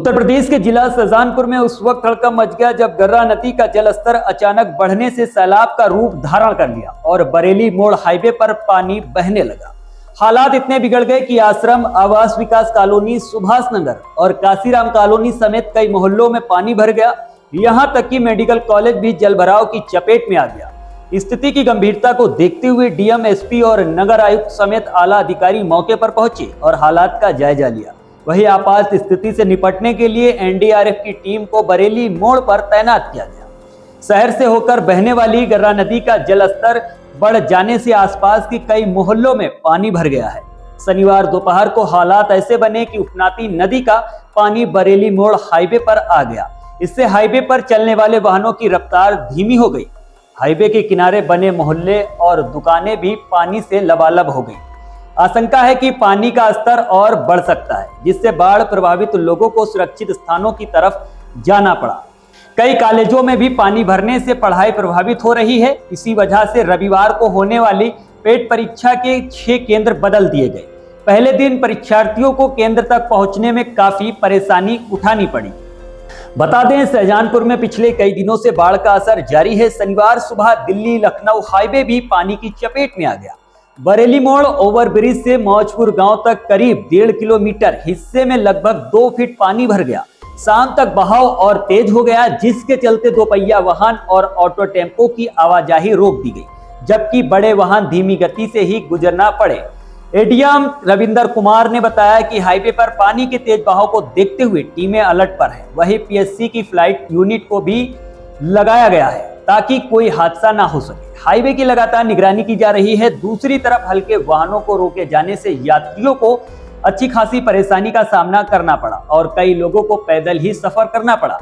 उत्तर प्रदेश के जिला शाहजहांपुर में उस वक्त हड़कंप मच गया जब गर्रा नदी का जलस्तर अचानक बढ़ने से सैलाब का रूप धारण कर लिया और बरेली मोड़ हाईवे पर पानी बहने लगा। हालात इतने बिगड़ गए कि आश्रम, आवास विकास कॉलोनी, सुभाष नगर और काशीराम कॉलोनी समेत कई मोहल्लों में पानी भर गया। यहाँ तक कि मेडिकल कॉलेज भी जलभराव की चपेट में आ गया। स्थिति की गंभीरता को देखते हुए डीएम, एसपी और नगर आयुक्त समेत आला अधिकारी मौके पर पहुंचे और हालात का जायजा लिया। वहीं आपात स्थिति से निपटने के लिए एनडीआरएफ की टीम को बरेली मोड़ पर तैनात किया गया। शहर से होकर बहने वाली गर्रा नदी का जलस्तर बढ़ जाने से आसपास के कई मोहल्लों में पानी भर गया है। शनिवार दोपहर को हालात ऐसे बने कि उपनाती नदी का पानी बरेली मोड़ हाईवे पर आ गया। इससे हाईवे पर चलने वाले वाहनों की रफ्तार धीमी हो गई। हाईवे के किनारे बने मोहल्ले और दुकानें भी पानी से लबालब हो गई। आशंका है कि पानी का स्तर और बढ़ सकता है, जिससे बाढ़ प्रभावित लोगों को सुरक्षित स्थानों की तरफ जाना पड़ा। कई कॉलेजों में भी पानी भरने से पढ़ाई प्रभावित हो रही है। इसी वजह से रविवार को होने वाली पेट परीक्षा के 6 केंद्र बदल दिए गए। पहले दिन परीक्षार्थियों को केंद्र तक पहुंचने में काफी परेशानी उठानी पड़ी। बता दें, शाहजहांपुर में पिछले कई दिनों से बाढ़ का असर जारी है। शनिवार सुबह दिल्ली लखनऊ हाईवे भी पानी की चपेट में आ गया। बरेली मोड़ ओवरब्रिज से मौजपुर गांव तक करीब 1.5 किलोमीटर हिस्से में लगभग 2 फीट पानी भर गया। शाम तक बहाव और तेज हो गया, जिसके चलते दोपहिया वाहन और ऑटो टेम्पो की आवाजाही रोक दी गई, जबकि बड़े वाहन धीमी गति से ही गुजरना पड़े। एडीएम रविंदर कुमार ने बताया कि हाईवे पर पानी के तेज बहाव को देखते हुए टीमें अलर्ट पर हैं। वहीं पीएससी की फ्लाइट यूनिट को भी लगाया गया है ताकि कोई हादसा ना हो सके। हाईवे की लगातार निगरानी की जा रही है। दूसरी तरफ हल्के वाहनों को रोके जाने से यात्रियों को अच्छी खासी परेशानी का सामना करना पड़ा और कई लोगों को पैदल ही सफर करना पड़ा।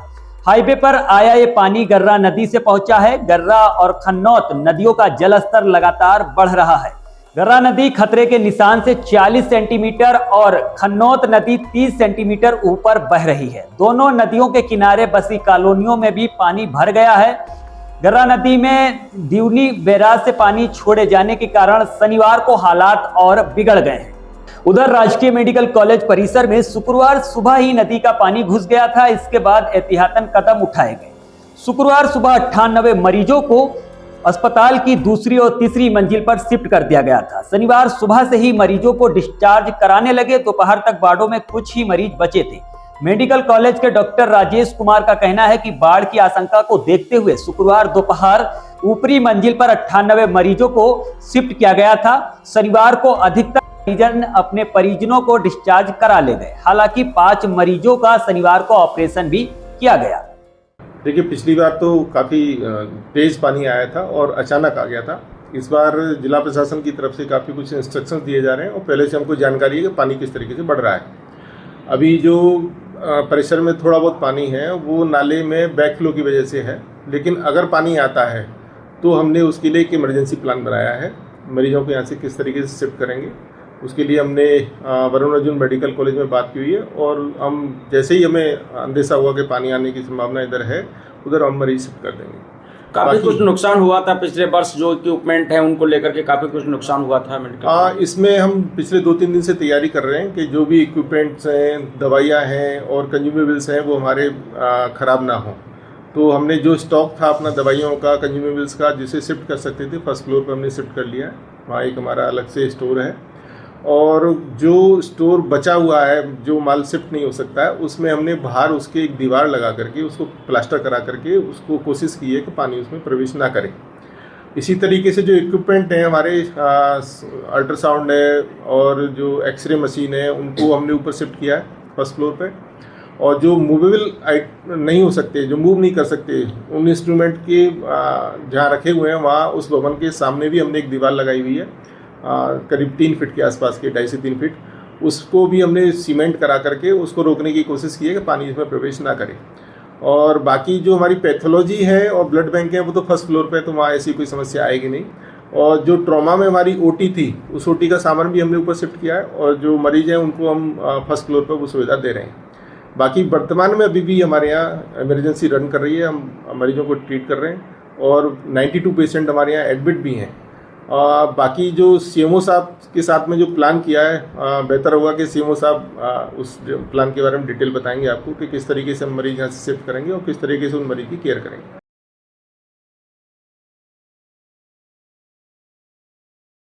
हाईवे पर आया ये पानी गर्रा नदी से पहुंचा है। गर्रा और खन्नौत नदियों का जलस्तर लगातार बढ़ रहा है। गर्रा नदी खतरे के निशान से 40 सेंटीमीटर और खन्नौत नदी 30 सेंटीमीटर ऊपर बह रही है। दोनों नदियों के किनारे बसी कॉलोनियों में भी पानी भर गया है। गर्रा नदी में दीवनी बैराज से पानी छोड़े जाने के कारण शनिवार को हालात और बिगड़ गए हैं। उधर राजकीय मेडिकल कॉलेज परिसर में शुक्रवार सुबह ही नदी का पानी घुस गया था। इसके बाद एहतियातन कदम उठाए गए। शुक्रवार सुबह 98 मरीजों को अस्पताल की दूसरी और तीसरी मंजिल पर शिफ्ट कर दिया गया था। शनिवार सुबह से ही मरीजों को डिस्चार्ज कराने लगे। दोपहर तक वार्डों में कुछ ही मरीज बचे थे। मेडिकल कॉलेज के डॉक्टर राजेश कुमार का कहना है कि बाढ़ की आशंका को देखते हुए शुक्रवार दोपहर ऊपरी मंजिल पर 98 मरीजों को शिफ्ट किया गया था। शनिवार को अधिकतर मरीजन अपने परिजनों को डिस्चार्ज करा ले गए। हालांकि 5 मरीजों का शनिवार को ऑपरेशन भी किया गया। देखिए, पिछली बार तो काफ़ी तेज़ पानी आया था और अचानक आ गया था। इस बार जिला प्रशासन की तरफ से काफ़ी कुछ इंस्ट्रक्शंस दिए जा रहे हैं और पहले से हमको जानकारी है कि पानी किस तरीके से बढ़ रहा है। अभी जो परिसर में थोड़ा बहुत पानी है वो नाले में बैकफ्लो की वजह से है, लेकिन अगर पानी आता है तो हमने उसके लिए एक इमरजेंसी प्लान बनाया है। मरीजों को यहाँ से किस तरीके से शिफ्ट करेंगे उसके लिए हमने वरुण अर्जुन मेडिकल कॉलेज में बात की हुई है और हम जैसे ही हमें अंदेशा हुआ कि पानी आने की संभावना इधर है उधर हम मरीज शिफ्ट कर देंगे। काफी कुछ नुकसान हुआ था पिछले वर्ष, जो इक्विपमेंट है उनको लेकर के काफी कुछ नुकसान हुआ था मेडिकल। इसमें हम पिछले 2-3 दिन से तैयारी कर रहे हैं कि जो भी इक्विपमेंट्स हैं, दवाइयाँ हैं और कंज्यूमेबल्स हैं वो हमारे ख़राब ना हो। तो हमने जो स्टॉक था अपना दवाइयों का, कंज्यूमेबल्स का, जिसे शिफ्ट कर सकते थे, फर्स्ट फ्लोर पर हमने शिफ्ट कर लिया है। वहाँ एक हमारा अलग से स्टोर है और जो स्टोर बचा हुआ है, जो माल शिफ्ट नहीं हो सकता है, उसमें हमने बाहर उसके एक दीवार लगा करके उसको प्लास्टर करा करके उसको कोशिश की है कि पानी उसमें प्रवेश ना करे। इसी तरीके से जो इक्विपमेंट हैं हमारे, अल्ट्रासाउंड है और जो एक्सरे मशीन है, उनको हमने ऊपर शिफ्ट किया है फर्स्ट फ्लोर पे। और जो मूवेबल नहीं हो सकते, जो मूव नहीं कर सकते, उन इंस्ट्रूमेंट के जहाँ रखे हुए हैं वहाँ उस भवन के सामने भी हमने एक दीवार लगाई हुई है, करीब 3 फीट के आसपास के, 2.5 से 3 फीट। उसको भी हमने सीमेंट करा करके उसको रोकने की कोशिश की है कि पानी इसमें प्रवेश ना करे। और बाकी जो हमारी पैथोलॉजी है और ब्लड बैंक है वो तो फर्स्ट फ्लोर पे है, तो वहाँ ऐसी कोई समस्या आएगी नहीं। और जो ट्रॉमा में हमारी ओटी थी, उस ओटी का सामान भी हमने ऊपर शिफ्ट किया है और जो मरीज हैं उनको हम फर्स्ट फ्लोर पर वो सुविधा दे रहे हैं। बाकी वर्तमान में अभी भी हमारे यहाँ इमरजेंसी रन कर रही है, हम मरीजों को ट्रीट कर रहे हैं और 92 पेशेंट हमारे यहाँ एडमिट भी हैं। बाकी जो सीएमओ साहब के साथ में जो प्लान किया है, बेहतर होगा कि सीएमओ साहब उस प्लान के बारे में डिटेल बताएंगे आपको कि किस तरीके से हम मरीज यहाँ से शिफ्ट करेंगे और किस तरीके से उन मरीज की केयर करेंगे।